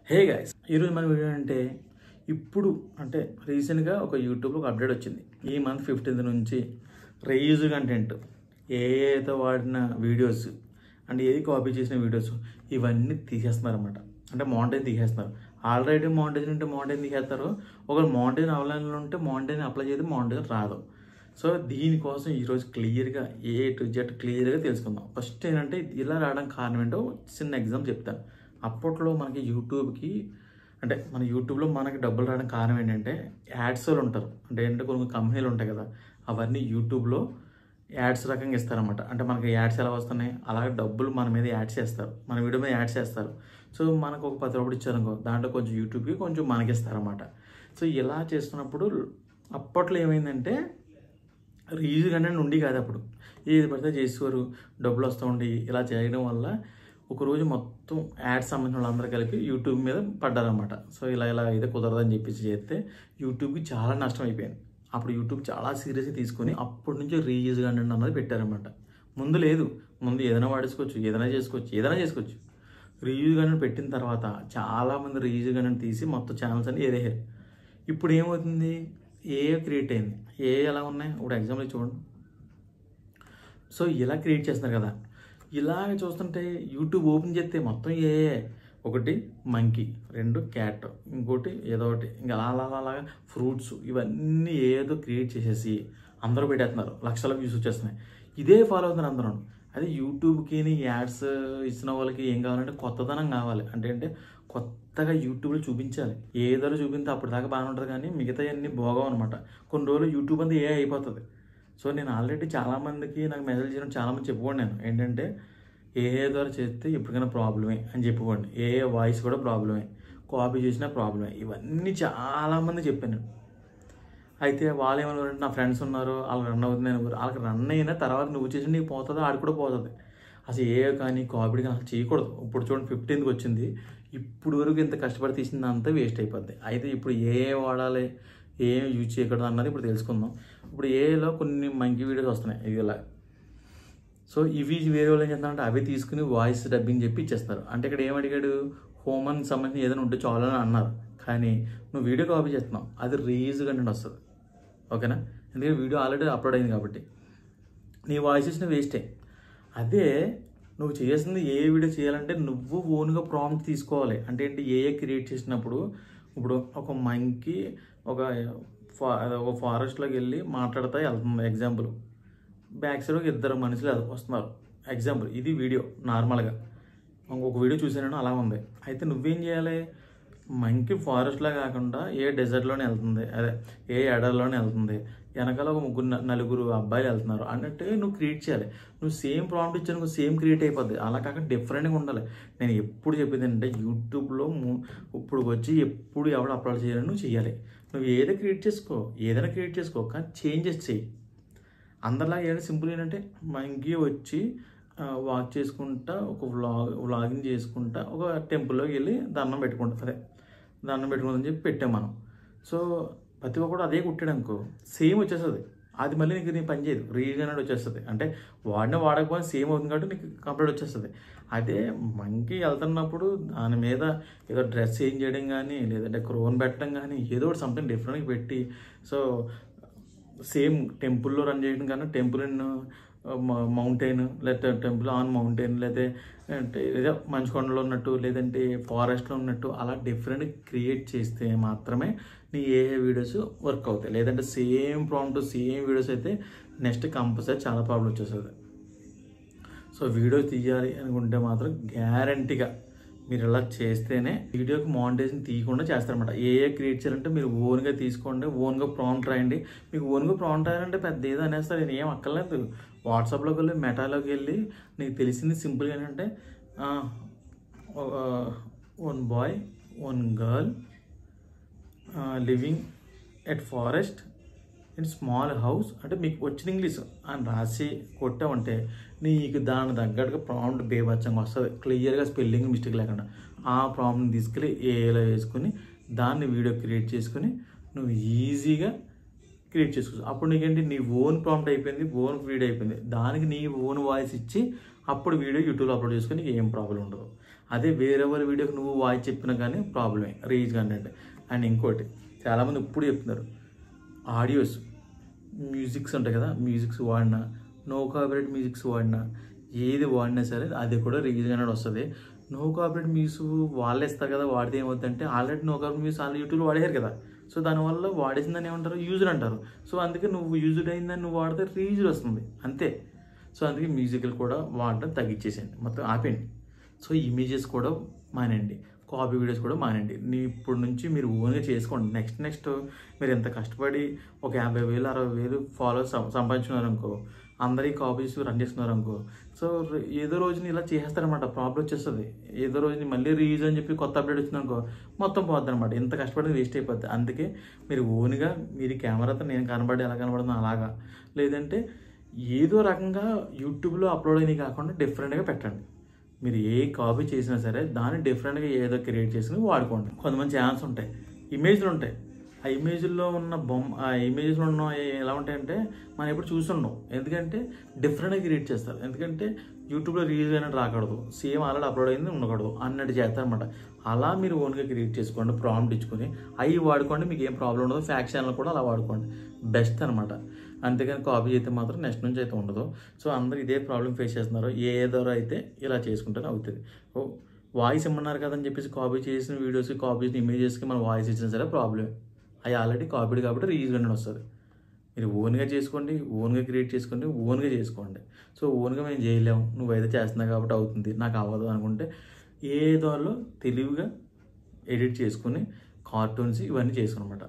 Hey guys, ఈరోజు మన video ఇప్పుడు రీసెంట్గా ఒక యూట్యూబ్లో ఒక అప్డేట్ వచ్చింది. ఈ మంత్ 15th నుంచి రీయూజ్ కంటెంట్ ఏదైతే వాడిన వీడియోస్ ఏది కాపీ చేసిన వీడియోస్ ఇవన్నీ తీసేస్తున్నారన్నమాట. మానిటైజ్ తీసేస్తున్నారు. ఆల్రెడీ మానిటైజ్ ఉంటే మానిటైజ్ తీసేస్తారు. ఒకవేళ మానిటైజ్ ఆన్లైన్లో ఉంటే మానిటైజ్ అప్లై చేస్తే మానిటైజ్ రాదు. సో దీనికోసం ఈరోజు క్లియర్గా A to Z క్లియర్గా తెలుసుకుందాం. ఫస్ట్ ఇలా రావడానికి కారణం ఏంటో చిన్న ఎగ్జాంపుల్ చెప్తాను. అప్పట్లో మనకి యూట్యూబ్కి మన యూట్యూబ్లో మనకి డబ్బులు రావడానికి కారణం ఏంటంటే యాడ్స్ వాళ్ళు ఉంటారు. కొన్ని కంపెనీలు ఉంటాయి కదా, అవన్నీ యూట్యూబ్లో యాడ్స్ రకంగా ఇస్తారన్నమాట. మనకి యాడ్స్ ఎలా వస్తున్నాయి అలాగే డబ్బులు మన మీద యాడ్స్ చేస్తారు, మన వీడియో మీద యాడ్స్ చేస్తారు. సో మనకు ఒక 10 రూపాయలు ఇచ్చారనుకో, దాంట్లో కొంచెం యూట్యూబ్కి కొంచెం మనకి ఇస్తారన్నమాట. సో ఇలా చేస్తున్నప్పుడు అప్పట్లో ఏమైందంటే రీయూజ్ కంటెంట్ ఉండి కాదు. అప్పుడు ఏది పడితే చేసేవారు, డబ్బులు వస్తూ ఉండి. ఇలా చేయడం వల్ల ఒకరోజు మొత్తం యాడ్స్ సంబంధించిన వాళ్ళందరూ కలిపి యూట్యూబ్ మీద పడ్డారన్నమాట. సో ఇలా అయితే కుదరదని చెప్పేసి చేస్తే యూట్యూబ్కి చాలా నష్టం అయిపోయింది. అప్పుడు యూట్యూబ్ చాలా సీరియస్గా తీసుకొని అప్పటి నుంచి రీయూజ్ కంటెంట్ అన్నది పెట్టారన్నమాట. ముందు లేదు, ముందు ఏదైనా వాడేసుకోవచ్చు, ఏదైనా చేసుకోవచ్చు. రీయూజ్ కంటెంట్ పెట్టిన తర్వాత చాలామంది రీయూజ్ కంటెంట్ తీసి మొత్తం ఛానల్స్ అన్ని ఏరేసారు. ఇప్పుడు ఏమవుతుంది, క్రియేట్ అయింది. ఎలా ఉన్నాయి ఇప్పుడు ఎగ్జాంపుల్ చూడండి. సో ఇలా క్రియేట్ చేస్తున్నారు కదా. ఇలాగ చూస్తుంటే యూట్యూబ్ ఓపెన్ చేస్తే మొత్తం ఒకటి మంకీ, 2 క్యాట్, ఇంకోటి ఏదో ఒకటి, ఇంకా అలాగా ఫ్రూట్స్, ఇవన్నీ ఏదో క్రియేట్ చేసేసి అందరూ పెట్టేస్తున్నారు. లక్షల వ్యూస్ వచ్చేస్తున్నాయి. ఇదే ఫాలో అవుతున్నారు అందరూ. అది యూట్యూబ్కి యాడ్స్ ఇచ్చిన వాళ్ళకి ఏం కావాలంటే కొత్తదనం కావాలి. కొత్తగా యూట్యూబ్లో చూపించాలి. ఏదో చూపిస్తే అప్పుడు దాకా బాగానే ఉంటుంది, కానీ మిగతా అన్నీ భోగం అనమాట. కొన్ని రోజులు యూట్యూబ్ అంతా అయిపోతుంది. సో నేను ఆల్రెడీ చాలామందికి నాకు మెసేజ్ చేయడం చాలామంది చెప్పుకోండి. నేను ద్వారా చేస్తే ఎప్పటికైనా ప్రాబ్లమే అని చెప్పుకోండి. వాయిస్ కూడా ప్రాబ్లమే, కాపీ చేసినా ప్రాబ్లమే, ఇవన్నీ చాలామంది చెప్పాను. అయితే వాళ్ళు ఏమన్నారంటే, నా ఫ్రెండ్స్ ఉన్నారు వాళ్ళకి రన్ అవుతుంది అని. వాళ్ళకి రన్ అయినా తర్వాత నువ్వు చేసి నీకు పోతుంది, ఆడు కూడా పోతుంది. అసలు కానీ కాపీ కానీ అసలు చేయకూడదు. ఇప్పుడు చూడండి 15th వచ్చింది, ఇప్పుడు వరకు ఇంత కష్టపడి తీసింది అంతా వేస్ట్ అయిపోద్ది. అయితే ఇప్పుడు వాడాలి, ఏం యూజ్ చేయకూడదు అన్నది ఇప్పుడు తెలుసుకుందాం. ఇప్పుడు ఏలో కొన్ని మంచి వీడియోస్ వస్తున్నాయి ఇలా. సో ఇవి వేరే వాళ్ళు ఏం చేస్తారంటే అవి తీసుకుని వాయిస్ డబ్బింగ్ చెప్పి ఇచ్చేస్తారు. ఇక్కడ ఏమడిగాడు, హోమన్ సంబంధించి ఏదైనా ఉంటే చాలని అన్నారు, కానీ నువ్వు వీడియో కాపీ చేస్తున్నావు, అది రీయూజ్ కంటెంట్ వస్తుంది. ఓకేనా? ఎందుకంటే వీడియో ఆల్రెడీ అప్లోడ్ అయింది కాబట్టి నీ వాయిస్ ఇచ్చిన వేస్టే. అదే నువ్వు చేయాల్సింది వీడియో చేయాలంటే నువ్వు ఓన్గా ప్రాంప్ట్ తీసుకోవాలి. క్రియేట్ చేసినప్పుడు ఇప్పుడు ఒక మంకీ ఒక ఫారెస్ట్లోకి వెళ్ళి మాట్లాడుతూ వెళ్తుంది. ఎగ్జాంపుల్ బ్యాక్ సైడ్ ఒక 2 మనుషులు వస్తున్నారు. ఎగ్జాంపుల్ ఇది వీడియో నార్మల్గా ఇంకొక వీడియో చూసాను అలా ఉంది. అయితే నువ్వేం చేయాలి, మంకీ ఫారెస్ట్లో కాకుండా డెజర్ట్లోనే వెళ్తుంది, అదే ఎడర్లోనే వెళ్తుంది, వెనకాల ఒక 3-4 అబ్బాయిలు వెళ్తున్నారు అన్నట్టుగా నువ్వు క్రియేట్ చేయాలి. నువ్వు సేమ్ ప్రాంప్ట్ ఇచ్చాను, సేమ్ క్రియేట్ అయిపోద్ది. అలా కాక డిఫరెంట్గా ఉండాలి. నేను ఎప్పుడు చెప్పింది యూట్యూబ్లో ఇప్పుడు వచ్చి ఎప్పుడు ఎవడు అప్లోడ్ చేయాలని నువ్వు చేయాలి. నువ్వు ఏదైనా క్రియేట్ చేసుకో, కానీ చేంజెస్ చేయి. అందరిలా సింపుల్ మంకీ వచ్చి వాక్ చేసుకుంటా ఒక వ్లాగింగ్ చేసుకుంటా ఒక టెంపుల్లోకి వెళ్ళి దండం పెట్టుకుంటుందని చెప్పి పెట్టాం మనం. సో ప్రతి ఒక్కరు అదే కుట్టాడు అనుకో, సేమ్ వచ్చేస్తుంది. అది మళ్ళీ నీ పని చేయదు, రీయూజ్ అనేది వచ్చేస్తుంది. వాడకపోయినా సేమ్ అవుతుంది కాబట్టి నీకు కంప్లీట్ వచ్చేస్తుంది. అదే మంకీ వెళ్తున్నప్పుడు దాని మీద ఏదో డ్రెస్ చేంజ్ చేయడం కానీ, లేదంటే క్రోన్ పెట్టడం కానీ, ఏదో ఒకటి సంథింగ్ డిఫరెంట్గా పెట్టి, సో సేమ్ టెంపుల్లో రన్ చేయడం కన్నా టెంపుల్ ఇన్ మౌంటైన్, లేకపోతే టెంపుల్ ఆన్ మౌంటైన్, లేదంటే ఏదో మంచుకొండలో ఉన్నట్టు, లేదంటే ఫారెస్ట్లో ఉన్నట్టు అలా డిఫరెంట్ క్రియేట్ చేస్తే మాత్రమే నీ వీడియోస్ వర్క్ అవుతాయి. లేదంటే సేమ్ ప్రాంప్ట్ సేమ్ వీడియోస్ అయితే నెక్స్ట్ కంపల్సరీ చాలా ప్రాబ్లం వచ్చేస్తుంది. సో వీడియో తీయాలి అనుకుంటే మాత్రం గ్యారంటీగా మీరు ఇలా చేస్తేనే వీడియోకి మానిటైజేషన్ తీయకుండా చేస్తారనమాట. క్రియేట్ చేయాలంటే మీరు ఓన్గా తీసుకోండి, ఓన్గా ప్రాంప్ట్ రాయండి. మీకు ఓన్గా ప్రాంప్ట్ రాయాలంటే పెద్ద ఏదో అనేస్తారు, నేను ఏం అక్కర్లేదు. వాట్సాప్లోకి వెళ్ళి మెటాలోకి వెళ్ళి నీకు తెలిసింది సింపుల్గా ఏంటంటే 1 boy 1 girl living at forest in small house మీకు వచ్చిన ఇంగ్లీష్ అని రాసి కొట్టామంటే నీకు దాని తగ్గట్టుగా ప్రాంప్ట్ బేబచ్చంగా వస్తుంది, క్లియర్గా స్పెల్లింగ్ మిస్టేక్ లేకుండా. ఆ ప్రాంప్ట్ని తీసుకెళ్ళి ఏలో వేసుకుని దాన్ని వీడియో క్రియేట్ చేసుకుని నువ్వు ఈజీగా క్రియేట్ చేసుకోవచ్చు. అప్పుడు నీకేంటి, నీ ఓన్ ప్రాంప్ట్ అయిపోయింది, ఓన్ వీడియో అయిపోయింది. దానికి నీ ఓన్ వాయిస్ ఇచ్చి అప్పుడు వీడియో యూట్యూబ్లో అప్లోడ్ చేసుకుని నీకు ఏం ప్రాబ్లం ఉండదు. అదే వేరే వాళ్ళ వీడియోకి నువ్వు వాయిస్ చెప్పినా కానీ ప్రాబ్లమే రీచ్ కంటెంట్. అండ్ ఇంకోటి చాలామంది ఇప్పుడు చెప్తున్నారు ఆడియోస్ మ్యూజిక్స్ ఉంటాయి కదా, మ్యూజిక్స్ వాడినా నో కాపీరైట్ మ్యూజిక్స్ వాడినా ఏది వాడినా సరే అది కూడా రీచ్ అనేది వస్తుంది. నో కాపీరైట్ మ్యూజిక్స్ వాళ్ళే ఇస్తారు కదా, వాడితే ఏమవుతుందంటే ఆల్రెడీ నో కాపీరైట్ మ్యూజిక్స్ వాళ్ళు యూట్యూబ్లో వాడారు కదా, సో దానివల్ల వాడేసిందని ఏమంటారు యూజర్ అంటారు. సో అందుకే నువ్వు యూజర్ అయిందని నువ్వు వాడితే రీచ్ వస్తుంది అంతే. సో అందుకే మ్యూజిక్లు కూడా వాడడం తగ్గించేసేయండి, మొత్తం ఆపేయండి. సో ఇమేజెస్ కూడా మానేయండి, కాపీ వీడియోస్ కూడా మానేయండి. ఇప్పుడు నుంచి మీరు ఓన్గా చేసుకోండి. నెక్స్ట్ మీరు ఎంత కష్టపడి ఒక 50,000 60,000 ఫాలోవర్స్ సంపాదించుకున్నారనుకో, అందరి కాపీస్ రన్ చేసుకున్నారనుకో, సో ఏదో రోజుని ఇలా చేస్తారనమాట, ప్రాబ్లం వచ్చేస్తుంది. ఏదో రోజుని మళ్ళీ రీయూజ్ అని చెప్పి కొత్త అప్డేట్ వచ్చిందనుకో మొత్తం పోద్ది అనమాట. ఎంత కష్టపడి వేస్ట్ అయిపోద్ది. అందుకే మీరు ఓన్గా మీరు కెమెరాతో నేను కనబడి ఎలా కనబడుతుందో అలాగా, లేదంటే ఏదో రకంగా యూట్యూబ్లో అప్లోడ్ అయినవి కాకుండా డిఫరెంట్గా పెట్టండి. మీరు ఏ కాపీ చేసినా సరే దాన్ని డిఫరెంట్గా ఏదో క్రియేట్ చేసుకుని వాడుకోండి. కొంతమంది ఛానల్స్ ఉంటాయి, ఇమేజ్లు ఉంటాయి, ఆ ఇమేజ్లో ఉన్న ఆ ఇమేజ్లో ఉన్న ఎలా ఉంటాయంటే మనం ఎప్పుడు చూస్తుండం. ఎందుకంటే డిఫరెంట్గా క్రియేట్ చేస్తారు. ఎందుకంటే యూట్యూబ్లో రీల్స్ అయినట్టు రాకూడదు, సేమ్ ఆల్రెడీ అప్లోడ్ అయింది ఉండకూడదు అన్నట్టు చేస్తారనమాట. అలా మీరు ఓన్గా క్రియేట్ చేసుకోండి, ప్రాంప్ట్ ఇచ్చుకొని అవి వాడుకోండి. మీకు ఏం ప్రాబ్లం ఉండదు. ఫ్యాక్ ఛానల్ కూడా అలా వాడుకోండి, బెస్ట్ అనమాట. అంతేగాని కాపీ అయితే మాత్రం నెక్స్ట్ నుంచి అయితే ఉండదు. సో అందరూ ఇదే ప్రాబ్లం ఫేస్ చేస్తున్నారు. ఏదో అయితే ఇలా చేసుకుంటేనే అవుతుంది. వాయిస్ ఇమ్మన్నారు కదని చెప్పేసి కాపీ చేసిన వీడియోస్కి కాపీ చేసిన ఇమేజెస్కి మనం వాయిస్ ఇచ్చినా సరే ప్రాబ్లమే. అవి ఆల్రెడీ కాపీడ్ కాబట్టి రీయూజ్ అనేది వస్తుంది. మీరు ఓన్గా చేసుకోండి, ఓన్గా క్రియేట్ చేసుకోండి, ఓన్గా చేసుకోండి. సో ఓన్గా మేము చేయలేము, నువ్వైతే చేస్తున్నావు కాబట్టి అవుతుంది, నాకు అవ్వదు అనుకుంటే ఏదోలో తెలివిగా ఎడిట్ చేసుకుని కార్టూన్స్ ఇవన్నీ చేసుకోనమాట.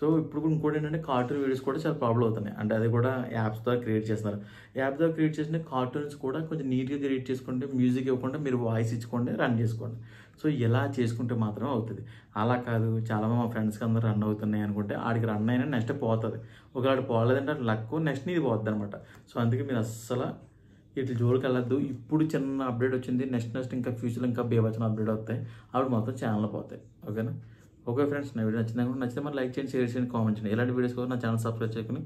సో ఇప్పుడు ఇంకోటి ఏంటంటే కార్టూన్ వీడియోస్ కూడా చాలా ప్రాబ్లం అవుతున్నాయి. అంటే అది కూడా యాప్స్ ద్వారా క్రియేట్ చేస్తున్నారు. యాప్ ద్వారా క్రియేట్ చేసిన కార్టూన్స్ కూడా కొంచెం నీట్గా క్రియేట్ చేసుకుంటే మ్యూజిక్ ఇవ్వకుండా మీరు వాయిస్ ఇచ్చుకోండి, రన్ చేసుకోండి. సో ఇలా చేసుకుంటే మాత్రమే అవుతుంది. అలా కాదు చాలామంది మా ఫ్రెండ్స్కి అందరూ రన్ అవుతున్నాయి అనుకుంటే ఆడికి రన్ అయినా నెక్స్ట్ పోతుంది. ఒకవేళ పోలేదంటే లక్ నెక్స్ట్ నీది పోతుంది అనమాట. సో అందుకే మీరు అస్సలు ఇట్లా జోలికి వెళ్ళద్దు. ఇప్పుడు చిన్న అప్డేట్ వచ్చింది, నెక్స్ట్ ఇంకా ఫ్యూచర్లో ఇంకా బేవచ్చిన అప్డేట్ వస్తాయి, అప్పుడు మొత్తం ఛానల్ పోతాయి. ఓకేనా? ఓకే ఫ్రెండ్స్, నా వీడియో నచ్చితే మరి లైక్ చేయండి, షేర్ చేయండి, కామెంట్ చేయండి. ఇలాంటి వీడియోస్ కోసం నా ఛానల్ సబ్స్క్రైబ్ చేసుకుని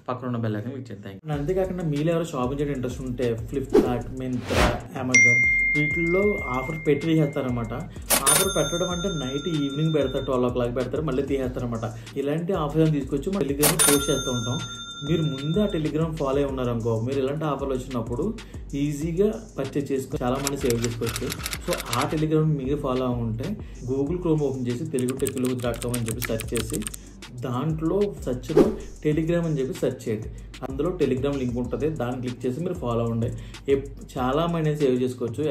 పక్కన ఉన్న బెల్ ఐకాన్ క్లిక్ చేయండి. Thank you. అంతేకాకుండా మీలో ఎవరు షాపింగ్ చేయడం ఇంట్రెస్ట్ ఉంటే ఫ్లిప్కార్ట్, మింత్రా, అమెజాన్ వీటిల్లో ఆఫర్ పెట్టి తీసేస్తారనమాట. ఆఫర్ పెట్టడం అంటే నైట్ ఈవినింగ్ పెడతారు, 12 o'clock పెడతారు, మళ్ళీ తీసేస్తారనమాట. ఇలాంటి ఆఫర్స్ తీసుకొచ్చి మన టెలిగ్రామ్ పోస్ట్ చేస్తూ ఉంటాం. మీరు ముందే ఆ టెలిగ్రామ్ ఫాలో అయి ఉన్నారనుకో, మీరు ఇలాంటి ఆఫర్లు వచ్చినప్పుడు ఈజీగా పర్చేస్ చేసుకొని చాలామంది సేవ్ చేసుకోవచ్చు. సో ఆ టెలిగ్రామ్ మీరు ఫాలో అవ్వకుంటే గూగుల్ క్రోమ్ ఓపెన్ చేసి telugutechinology.com అని చెప్పి సెర్చ్ చేసి దాంట్లో సెర్చ్లో టెలిగ్రామ్ అని చెప్పి సెర్చ్ చేయండి. అందులో టెలిగ్రామ్ లింక్ ఉంటుంది, దాన్ని క్లిక్ చేసి మీరు ఫాలో అవ్వండి. చాలా మనీ సేవ్ చేసుకోవచ్చు.